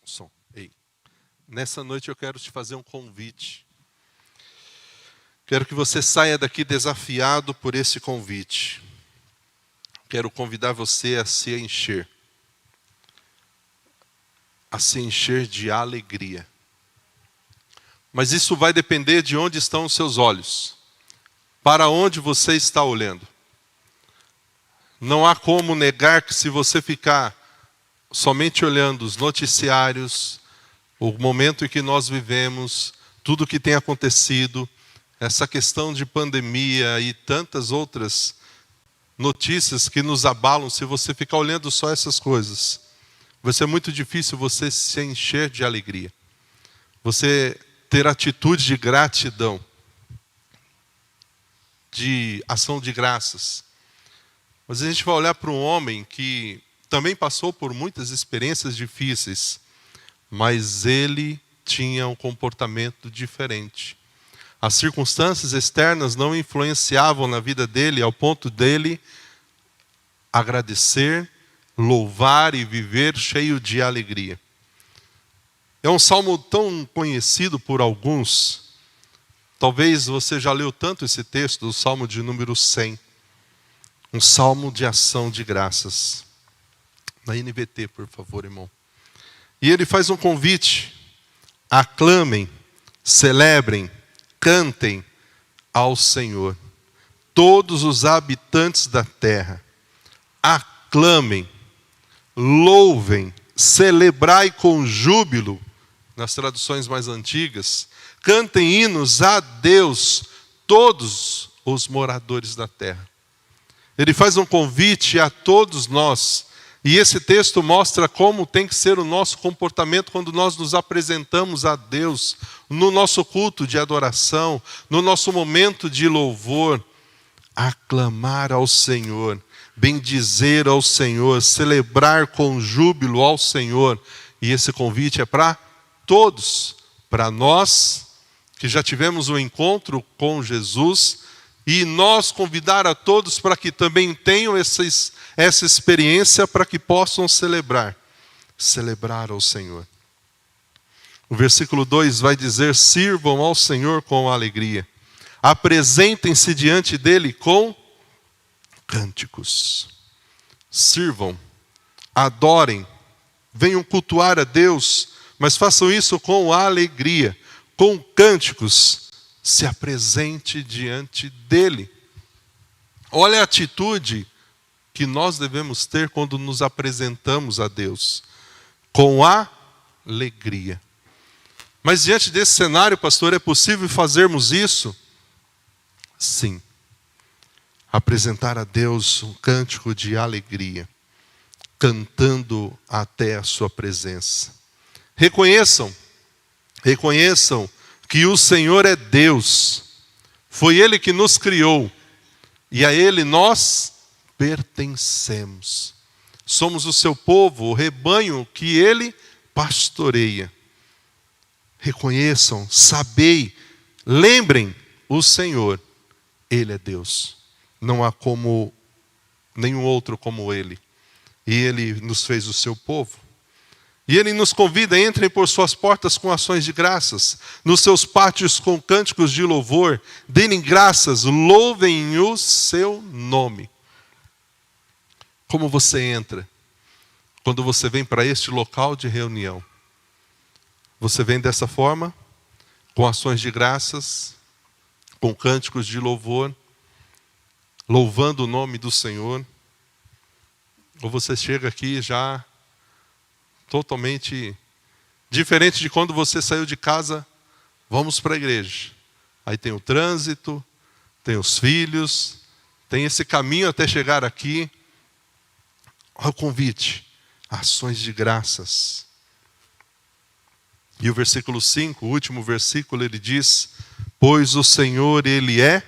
Som. Ei. Nessa noite eu quero te fazer um convite. Quero que você saia daqui desafiado por esse convite. Quero convidar você a se encher. A se encher de alegria. Mas isso vai depender de onde estão os seus olhos. Para onde você está olhando. Não há como negar que se você ficar somente olhando os noticiários, o momento em que nós vivemos, tudo o que tem acontecido, essa questão de pandemia e tantas outras notícias que nos abalam, se você ficar olhando só essas coisas, vai ser muito difícil você se encher de alegria. Você ter atitude de gratidão, de ação de graças. Mas a gente vai olhar para um homem que também passou por muitas experiências difíceis, mas ele tinha um comportamento diferente. As circunstâncias externas não influenciavam na vida dele ao ponto dele agradecer, louvar e viver cheio de alegria. É um salmo tão conhecido por alguns. Talvez você já leu tanto esse texto, o salmo de número 100. Um salmo de ação de graças. Na NVT, por favor, irmão. E ele faz um convite. Aclamem, celebrem, cantem ao Senhor. Todos os habitantes da terra. Aclamem, louvem, celebrai com júbilo. Nas traduções mais antigas. Cantem hinos a Deus, todos os moradores da terra. Ele faz um convite a todos nós. E esse texto mostra como tem que ser o nosso comportamento quando nós nos apresentamos a Deus, no nosso culto de adoração, no nosso momento de louvor. Aclamar ao Senhor, bendizer ao Senhor, celebrar com júbilo ao Senhor. E esse convite é para todos, para nós que já tivemos um encontro com Jesus, e nós convidar a todos para que também tenham essa experiência, para que possam celebrar ao Senhor. O versículo 2 vai dizer: sirvam ao Senhor com alegria, apresentem-se diante dele com cânticos. Sirvam, adorem, venham cultuar a Deus, mas façam isso com alegria, com cânticos. Se apresente diante dele. Olha a atitude que nós devemos ter quando nos apresentamos a Deus. Com alegria. Mas diante desse cenário, pastor, é possível fazermos isso? Sim. Apresentar a Deus um cântico de alegria. Cantando até a sua presença. Reconheçam que o Senhor é Deus, foi Ele que nos criou, e a Ele nós pertencemos. Somos o seu povo, o rebanho que Ele pastoreia. Reconheçam, sabei, lembrem, o Senhor, Ele é Deus. Não há como nenhum outro como Ele. E Ele nos fez o seu povo. E Ele nos convida: entrem por suas portas com ações de graças, nos seus pátios com cânticos de louvor, deem graças, louvem o seu nome. Como você entra quando você vem para este local de reunião? Você vem dessa forma, com ações de graças, com cânticos de louvor, louvando o nome do Senhor? Ou você chega aqui já totalmente diferente de quando você saiu de casa, vamos para a igreja. Aí tem o trânsito, tem os filhos, tem esse caminho até chegar aqui. Olha o convite, ações de graças. E o versículo 5, o último versículo, ele diz: pois o Senhor, Ele é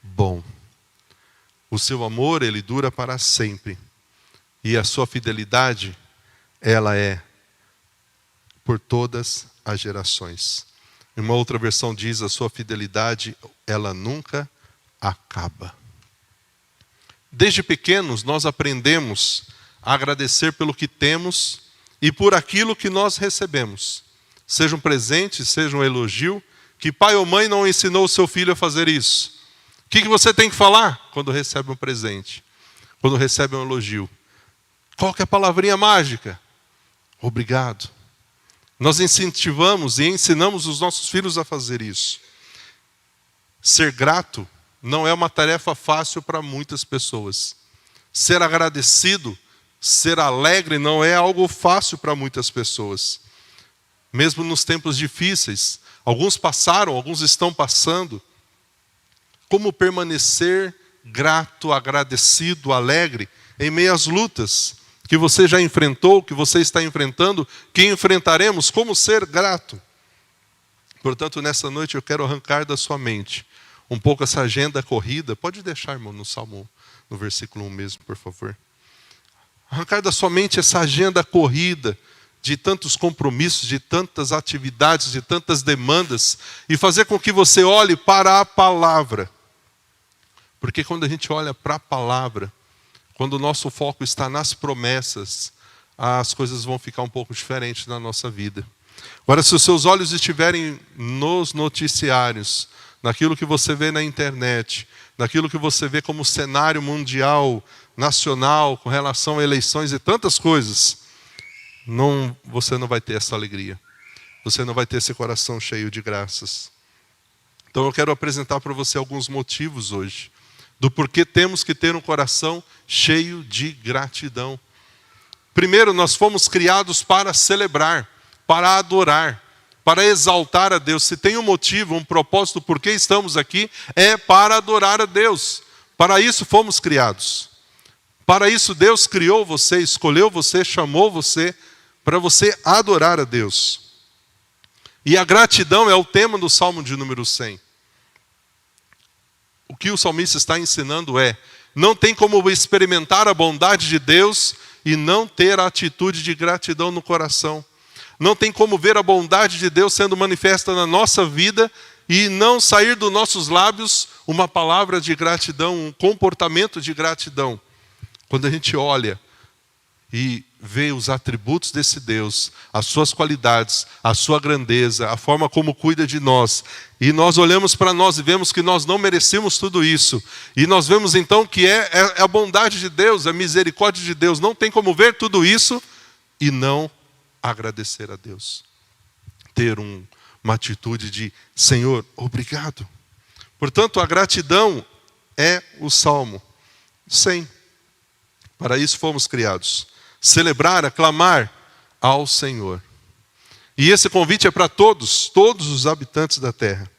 bom. O seu amor, Ele dura para sempre. E a sua fidelidade, ela é por todas as gerações. Uma outra versão diz: a sua fidelidade, ela nunca acaba. Desde pequenos nós aprendemos a agradecer pelo que temos e por aquilo que nós recebemos. Seja um presente, seja um elogio. Que pai ou mãe não ensinou o seu filho a fazer isso? O que você tem que falar quando recebe um presente? Quando recebe um elogio? Qual que é a palavrinha mágica? Obrigado. Nós incentivamos e ensinamos os nossos filhos a fazer isso. Ser grato não é uma tarefa fácil para muitas pessoas. Ser agradecido, ser alegre não é algo fácil para muitas pessoas. Mesmo nos tempos difíceis, alguns passaram, alguns estão passando. Como permanecer grato, agradecido, alegre em meio às lutas que você já enfrentou, que você está enfrentando, que enfrentaremos? Como ser grato? Portanto, nessa noite eu quero arrancar da sua mente um pouco essa agenda corrida. Pode deixar, irmão, no Salmo, no versículo 1 mesmo, por favor. Arrancar da sua mente essa agenda corrida de tantos compromissos, de tantas atividades, de tantas demandas, e fazer com que você olhe para a palavra. Porque quando a gente olha para a palavra, quando o nosso foco está nas promessas, as coisas vão ficar um pouco diferentes na nossa vida. Agora, se os seus olhos estiverem nos noticiários, naquilo que você vê na internet, naquilo que você vê como cenário mundial, nacional, com relação a eleições e tantas coisas, você não vai ter essa alegria. Você não vai ter esse coração cheio de graças. Então eu quero apresentar para você alguns motivos hoje do porquê temos que ter um coração cheio de gratidão. Primeiro, nós fomos criados para celebrar, para adorar, para exaltar a Deus. Se tem um motivo, um propósito por que estamos aqui, é para adorar a Deus. Para isso fomos criados. Para isso Deus criou você, escolheu você, chamou você, para você adorar a Deus. E a gratidão é o tema do Salmo de número 100. O que o salmista está ensinando é: não tem como experimentar a bondade de Deus e não ter a atitude de gratidão no coração. Não tem como ver a bondade de Deus sendo manifesta na nossa vida e não sair dos nossos lábios uma palavra de gratidão, um comportamento de gratidão. Quando a gente olha e vê os atributos desse Deus, as suas qualidades, a sua grandeza, a forma como cuida de nós, e nós olhamos para nós e vemos que nós não merecemos tudo isso, e nós vemos então que é a bondade de Deus, a misericórdia de Deus. Não tem como ver tudo isso e não agradecer a Deus. Ter uma atitude de: Senhor, obrigado. Portanto, a gratidão é o Salmo 100. Para isso fomos criados. Celebrar, aclamar ao Senhor. E esse convite é para todos os habitantes da terra.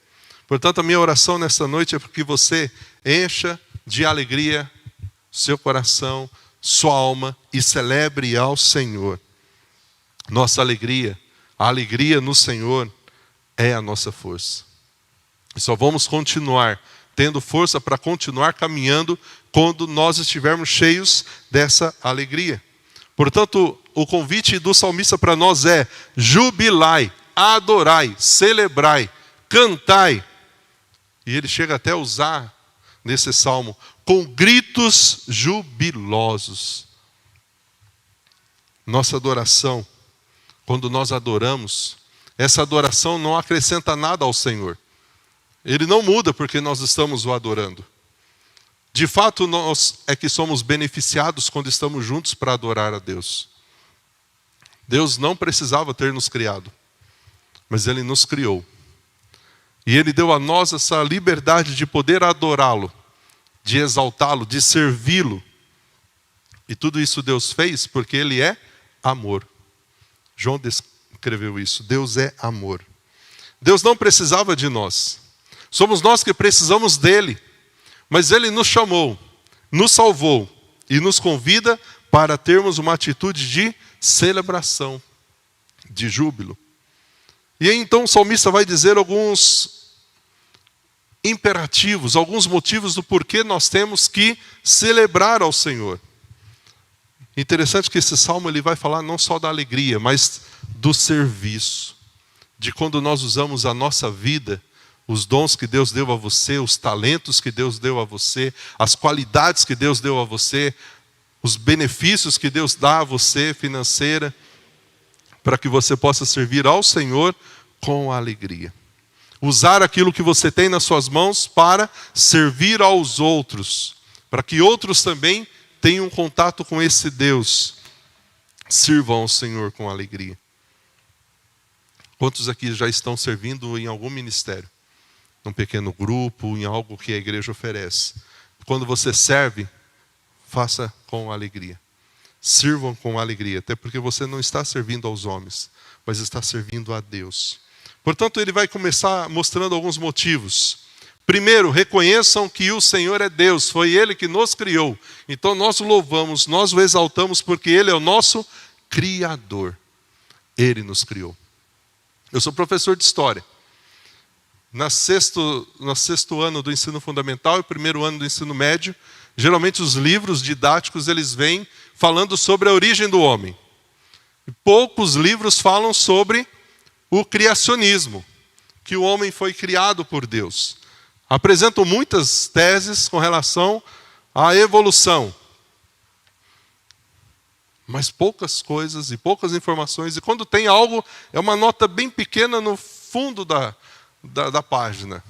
Portanto, a minha oração nessa noite é para que você encha de alegria seu coração, sua alma, e celebre ao Senhor. Nossa alegria, a alegria no Senhor é a nossa força. E só vamos continuar tendo força para continuar caminhando quando nós estivermos cheios dessa alegria. Portanto, o convite do salmista para nós é: jubilai, adorai, celebrai, cantai. E ele chega até a usar nesse salmo: com gritos jubilosos. Nossa adoração, quando nós adoramos, essa adoração não acrescenta nada ao Senhor. Ele não muda porque nós estamos o adorando. De fato, nós é que somos beneficiados quando estamos juntos para adorar a Deus. Deus não precisava ter nos criado, mas Ele nos criou. E Ele deu a nós essa liberdade de poder adorá-lo, de exaltá-lo, de servi-lo. E tudo isso Deus fez porque Ele é amor. João descreveu isso: Deus é amor. Deus não precisava de nós. Somos nós que precisamos dEle. Mas Ele nos chamou, nos salvou e nos convida para termos uma atitude de celebração, de júbilo. E aí então o salmista vai dizer alguns imperativos, alguns motivos do porquê nós temos que celebrar ao Senhor. Interessante que esse salmo ele vai falar não só da alegria, mas do serviço. De quando nós usamos a nossa vida, os dons que Deus deu a você, os talentos que Deus deu a você, as qualidades que Deus deu a você, os benefícios que Deus dá a você, financeira, para que você possa servir ao Senhor com alegria. Usar aquilo que você tem nas suas mãos para servir aos outros, para que outros também tenham contato com esse Deus. Sirvam ao Senhor com alegria. Quantos aqui já estão servindo em algum ministério? Num pequeno grupo, em algo que a igreja oferece. Quando você serve, faça com alegria. Sirvam com alegria, até porque você não está servindo aos homens, mas está servindo a Deus. Portanto, ele vai começar mostrando alguns motivos. Primeiro, reconheçam que o Senhor é Deus, foi Ele que nos criou. Então nós o louvamos, nós o exaltamos porque Ele é o nosso Criador. Ele nos criou. Eu sou professor de História. No sexto ano do ensino fundamental e primeiro ano do ensino médio, geralmente os livros didáticos eles vêm falando sobre a origem do homem. E poucos livros falam sobre o criacionismo, que o homem foi criado por Deus. Apresentam muitas teses com relação à evolução. Mas poucas coisas e poucas informações. E quando tem algo, é uma nota bem pequena no fundo da página.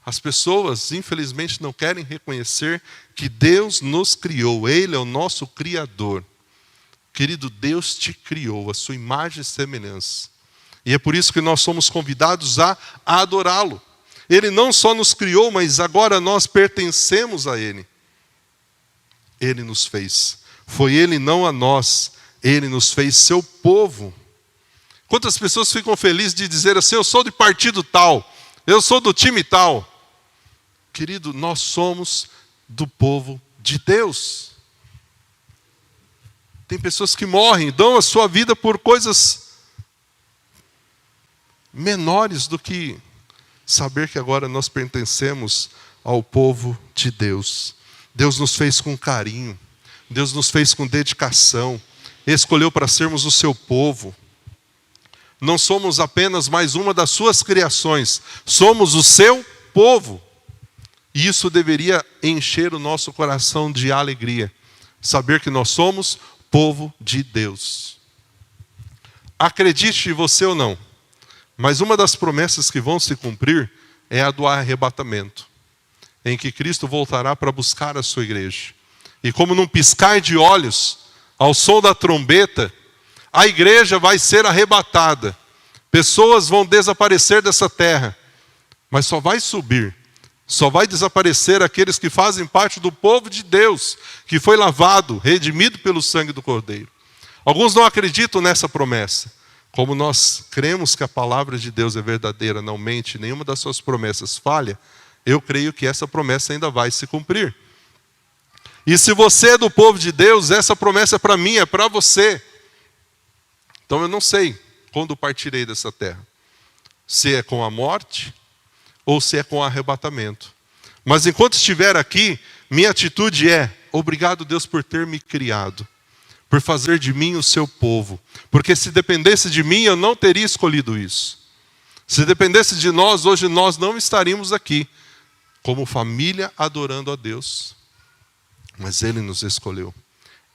As pessoas, infelizmente, não querem reconhecer que Deus nos criou. Ele é o nosso Criador. Querido, Deus te criou, a sua imagem e semelhança. E é por isso que nós somos convidados a adorá-lo. Ele não só nos criou, mas agora nós pertencemos a Ele. Ele nos fez. Foi Ele, não a nós. Ele nos fez seu povo. Quantas pessoas ficam felizes de dizer assim, eu sou de partido tal, eu sou do time tal. Querido, nós somos do povo de Deus. Tem pessoas que morrem, dão a sua vida por coisas menores do que saber que agora nós pertencemos ao povo de Deus. Deus nos fez com carinho, Deus nos fez com dedicação, escolheu para sermos o seu povo. Não somos apenas mais uma das suas criações, somos o seu povo. E isso deveria encher o nosso coração de alegria, saber que nós somos povo de Deus. Acredite você ou não, mas uma das promessas que vão se cumprir é a do arrebatamento, em que Cristo voltará para buscar a sua igreja. E como num piscar de olhos, ao som da trombeta, a igreja vai ser arrebatada. Pessoas vão desaparecer dessa terra, mas só vai subir, só vai desaparecer aqueles que fazem parte do povo de Deus, que foi lavado, redimido pelo sangue do Cordeiro. Alguns não acreditam nessa promessa. Como nós cremos que a palavra de Deus é verdadeira, não mente, nenhuma das suas promessas falha, eu creio que essa promessa ainda vai se cumprir. E se você é do povo de Deus, essa promessa é para mim, é para você. Então eu não sei quando partirei dessa terra. Se é com a morte ou se é com o arrebatamento. Mas enquanto estiver aqui, minha atitude é: obrigado, Deus, por ter me criado, por fazer de mim o seu povo. Porque se dependesse de mim, eu não teria escolhido isso. Se dependesse de nós, hoje nós não estaríamos aqui, como família adorando a Deus. Mas Ele nos escolheu,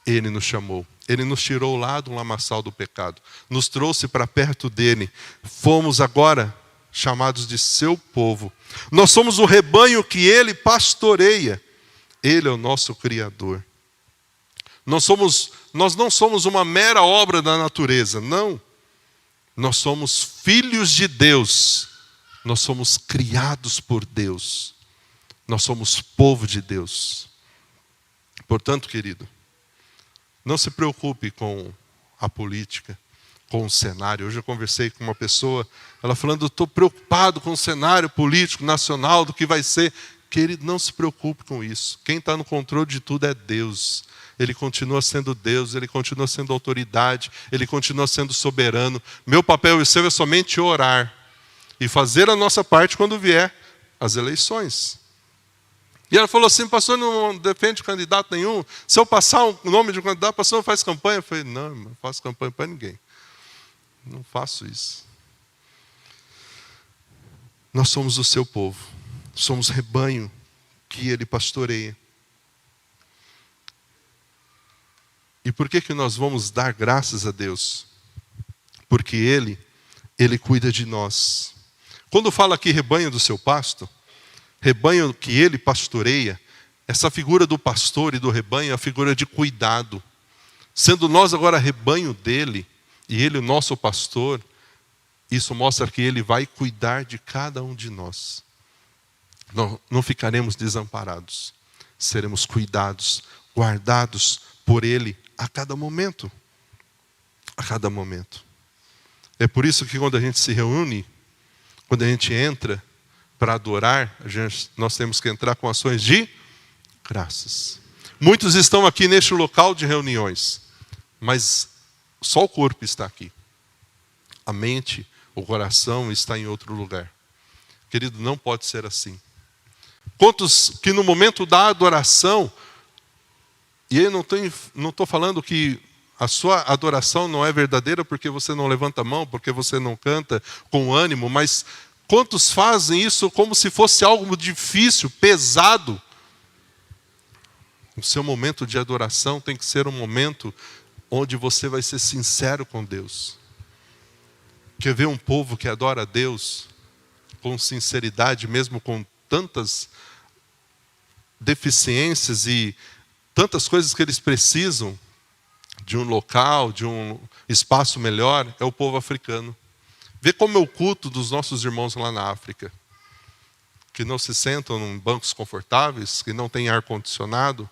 Ele nos chamou, Ele nos tirou lá do lamaçal do pecado, nos trouxe para perto dEle. Fomos agora chamados de seu povo. Nós somos o rebanho que Ele pastoreia. Ele é o nosso Criador. Nós não somos uma mera obra da natureza, não. Nós somos filhos de Deus. Nós somos criados por Deus. Nós somos povo de Deus. Portanto, querido, não se preocupe com a política, com o cenário. Hoje eu conversei com uma pessoa, ela falando, eu estou preocupado com o cenário político nacional, do que vai ser. Querido, não se preocupe com isso. Quem está no controle de tudo é Deus. Ele continua sendo Deus, Ele continua sendo autoridade, Ele continua sendo soberano. Meu papel e o seu é somente orar e fazer a nossa parte quando vier as eleições. E ela falou assim, pastor, não defende candidato nenhum? Se eu passar o nome de um candidato, pastor, não faz campanha? Eu falei, não, irmão, não faço campanha para ninguém. Não faço isso. Nós somos o seu povo. Somos rebanho que Ele pastoreia. E por que nós vamos dar graças a Deus? porque Ele cuida de nós. Quando fala aqui rebanho do seu pasto, rebanho que Ele pastoreia, essa figura do pastor e do rebanho é a figura de cuidado. Sendo nós agora rebanho dele, e Ele o nosso pastor, isso mostra que Ele vai cuidar de cada um de nós. Não ficaremos desamparados. Seremos cuidados, guardados por Ele a cada momento. A cada momento. É por isso que quando a gente se reúne, quando a gente entra para adorar, nós temos que entrar com ações de graças. Muitos estão aqui neste local de reuniões, mas só o corpo está aqui. A mente, o coração está em outro lugar. Querido, não pode ser assim. Quantos que no momento da adoração, e eu não estou falando que a sua adoração não é verdadeira porque você não levanta a mão, porque você não canta com ânimo, mas quantos fazem isso como se fosse algo difícil, pesado? O seu momento de adoração tem que ser um momento onde você vai ser sincero com Deus. Quer ver um povo que adora a Deus com sinceridade, mesmo com tantas deficiências e tantas coisas que eles precisam de um local, de um espaço melhor, é o povo africano. Vê como é o culto dos nossos irmãos lá na África, que não se sentam em bancos confortáveis, que não têm ar-condicionado,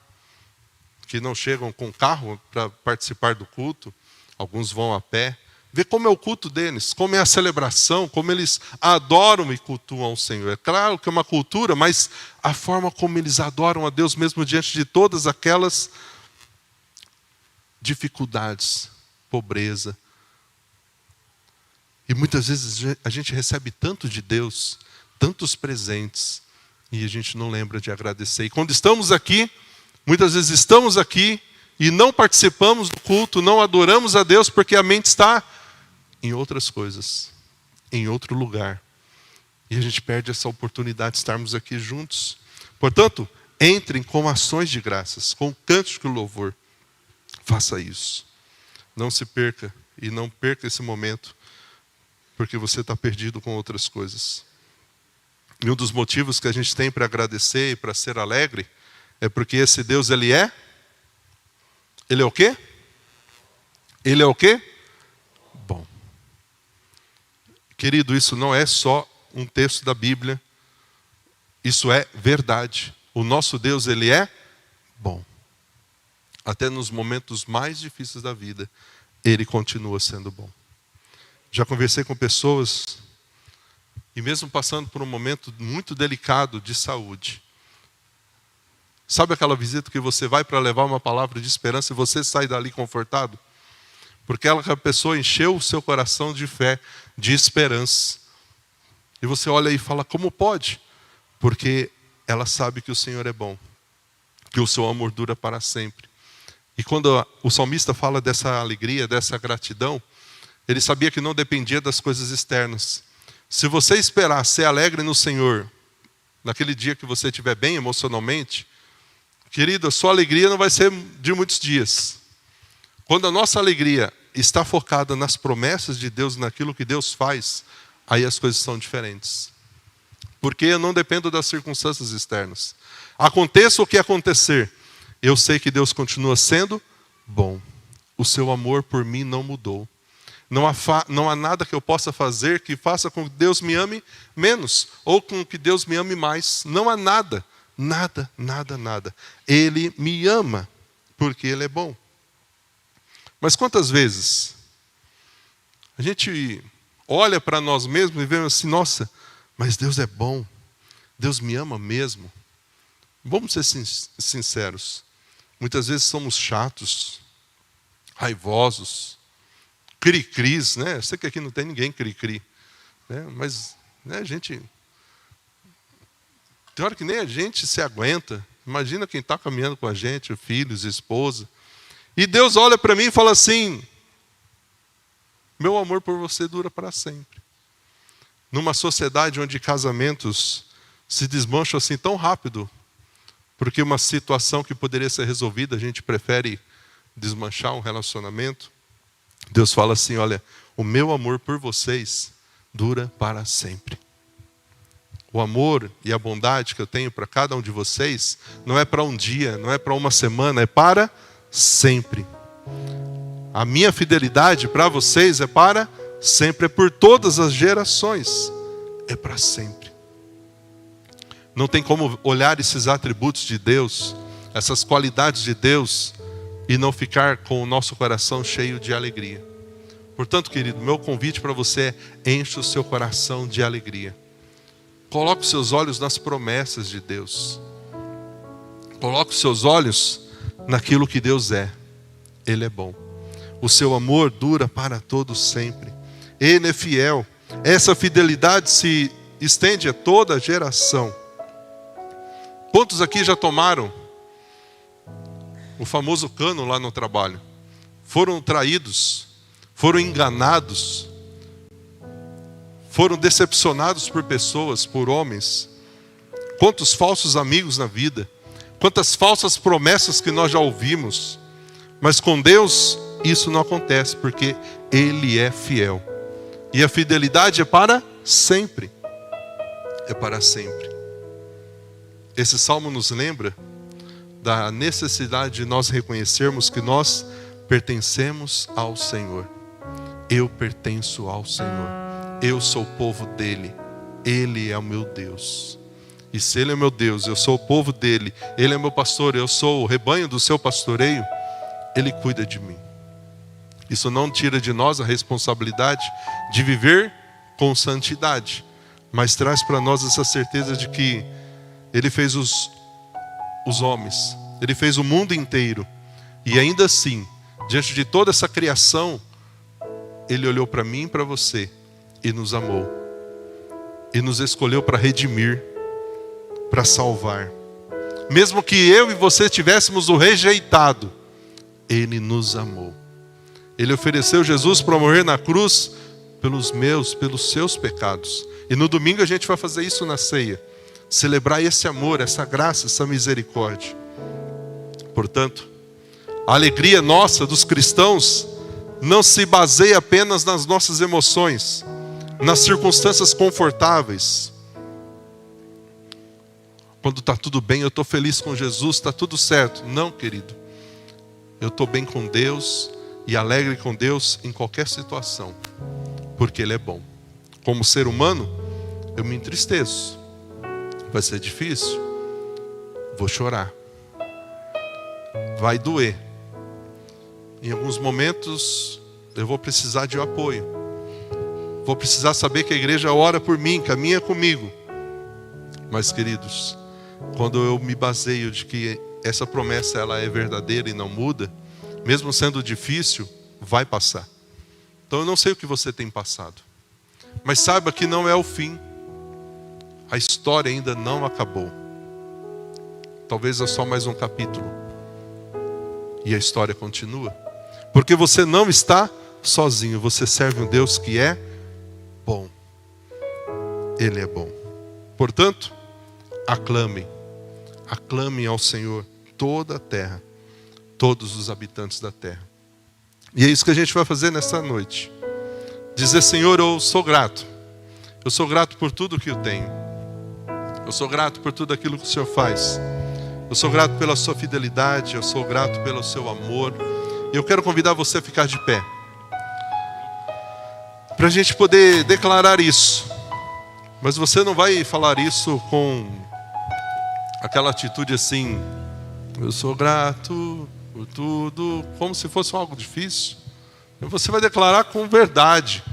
que não chegam com carro para participar do culto, alguns vão a pé. Vê como é o culto deles, como é a celebração, como eles adoram e cultuam o Senhor. É claro que é uma cultura, mas a forma como eles adoram a Deus, mesmo diante de todas aquelas dificuldades, pobreza. E muitas vezes a gente recebe tanto de Deus, tantos presentes, e a gente não lembra de agradecer. E quando estamos aqui, muitas vezes estamos aqui e não participamos do culto, não adoramos a Deus, porque a mente está em outras coisas, em outro lugar. E a gente perde essa oportunidade de estarmos aqui juntos. Portanto, entrem com ações de graças, com cântico e louvor. Faça isso. Não se perca e não perca esse momento, porque você está perdido com outras coisas. E um dos motivos que a gente tem para agradecer e para ser alegre é porque esse Deus, Ele é o quê? Ele é o quê? Bom. Querido, isso não é só um texto da Bíblia, isso é verdade. O nosso Deus, Ele é bom. Até nos momentos mais difíceis da vida, Ele continua sendo bom. Já conversei com pessoas, e mesmo passando por um momento muito delicado de saúde, sabe aquela visita que você vai para levar uma palavra de esperança e você sai dali confortado? Porque aquela pessoa encheu o seu coração de fé, de esperança. E você olha e fala, como pode? Porque ela sabe que o Senhor é bom, que o seu amor dura para sempre. E quando o salmista fala dessa alegria, dessa gratidão, ele sabia que não dependia das coisas externas. Se você esperar ser alegre no Senhor, naquele dia que você estiver bem emocionalmente, querido, a sua alegria não vai ser de muitos dias. Quando a nossa alegria está focada nas promessas de Deus, naquilo que Deus faz, aí as coisas são diferentes. Porque eu não dependo das circunstâncias externas. Aconteça o que acontecer, eu sei que Deus continua sendo bom. O seu amor por mim não mudou. Não há nada que eu possa fazer que faça com que Deus me ame menos, ou com que Deus me ame mais. Não há nada, nada, nada, nada. Ele me ama, porque Ele é bom. Mas quantas vezes a gente olha para nós mesmos e vê assim, nossa, mas Deus é bom, Deus me ama mesmo. Vamos ser sinceros, muitas vezes somos chatos, raivosos, cri-cris, né? Eu sei que aqui não tem ninguém cri-cri, né? Mas né, a gente, tem hora que nem a gente se aguenta. Imagina quem está caminhando com a gente, filhos, esposa. E Deus olha para mim e fala assim, meu amor por você dura para sempre. Numa sociedade onde casamentos se desmancham assim tão rápido, porque uma situação que poderia ser resolvida, a gente prefere desmanchar um relacionamento. Deus fala assim, olha, o meu amor por vocês dura para sempre. O amor e a bondade que eu tenho para cada um de vocês não é para um dia, não é para uma semana, é para sempre. A minha fidelidade para vocês é para sempre, é por todas as gerações, é para sempre. Não tem como olhar esses atributos de Deus, essas qualidades de Deus, e não ficar com o nosso coração cheio de alegria. Portanto, querido, meu convite para você é: enche o seu coração de alegria. Coloque os seus olhos nas promessas de Deus. Coloque os seus olhos naquilo que Deus é. Ele é bom. O seu amor dura para todo sempre. Ele é fiel. Essa fidelidade se estende a toda geração. Quantos aqui já tomaram o famoso cano lá no trabalho? Foram traídos, foram enganados, foram decepcionados por pessoas, por homens. Quantos falsos amigos na vida, quantas falsas promessas que nós já ouvimos. Mas com Deus isso não acontece, porque Ele é fiel. E a fidelidade é para sempre. É para sempre. Esse salmo nos lembra da necessidade de nós reconhecermos que nós pertencemos ao Senhor. Eu pertenço ao Senhor. Eu sou o povo dele. Ele é o meu Deus. E se Ele é meu Deus, eu sou o povo dele, Ele é meu pastor, eu sou o rebanho do seu pastoreio, Ele cuida de mim. Isso não tira de nós a responsabilidade de viver com santidade, mas traz para nós essa certeza de que Ele fez os homens, Ele fez o mundo inteiro, e ainda assim, diante de toda essa criação, Ele olhou para mim e para você e nos amou, e nos escolheu para redimir, para salvar. Mesmo que eu e você tivéssemos o rejeitado, Ele nos amou. Ele ofereceu Jesus para morrer na cruz pelos meus, pelos seus pecados. E no domingo a gente vai fazer isso na ceia. Celebrar esse amor, essa graça, essa misericórdia. Portanto, a alegria nossa dos cristãos não se baseia apenas nas nossas emoções, nas circunstâncias confortáveis. Quando está tudo bem, eu estou feliz com Jesus, está tudo certo. Não, querido. Eu estou bem com Deus e alegre com Deus em qualquer situação, porque Ele é bom. Como ser humano, eu me entristeço. Vai ser difícil. Vou chorar. Vai doer. Em alguns momentos, eu vou precisar de apoio. Vou precisar saber que a igreja ora por mim, caminha comigo. Mas, queridos, quando eu me baseio de que essa promessa ela é verdadeira e não muda, mesmo sendo difícil, vai passar. Então eu não sei o que você tem passado, mas saiba que não é o fim. A história ainda não acabou. Talvez é só mais um capítulo. E a história continua. Porque você não está sozinho, você serve um Deus que é bom. Ele é bom. Portanto, aclamem ao Senhor toda a terra, todos os habitantes da terra. E é isso que a gente vai fazer nessa noite. Dizer: Senhor, eu sou grato. Eu sou grato por tudo que eu tenho. Eu sou grato por tudo aquilo que o Senhor faz. Eu sou grato pela sua fidelidade. Eu sou grato pelo seu amor. E eu quero convidar você a ficar de pé, para a gente poder declarar isso. Mas você não vai falar isso com aquela atitude assim: eu sou grato por tudo, como se fosse algo difícil. Você vai declarar com verdade,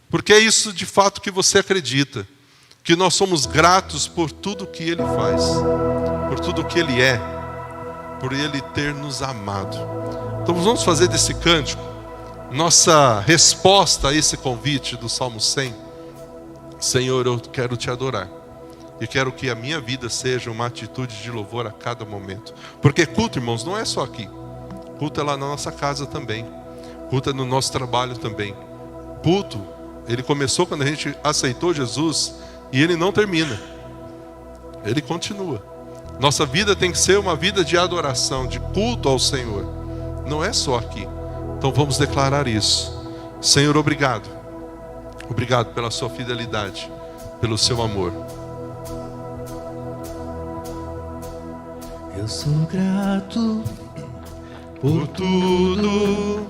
porque é isso de fato que você acredita, que nós somos gratos por tudo que Ele faz, por tudo que Ele é, por Ele ter nos amado. Então vamos fazer desse cântico nossa resposta a esse convite do Salmo 100. Senhor, eu quero te adorar. E quero que a minha vida seja uma atitude de louvor a cada momento. Porque culto, irmãos, não é só aqui. Culto é lá na nossa casa também. Culto é no nosso trabalho também. Culto, ele começou quando a gente aceitou Jesus e ele não termina. Ele continua. Nossa vida tem que ser uma vida de adoração, de culto ao Senhor. Não é só aqui. Então vamos declarar isso. Senhor, obrigado. Obrigado pela sua fidelidade, pelo seu amor. Eu sou grato Por tudo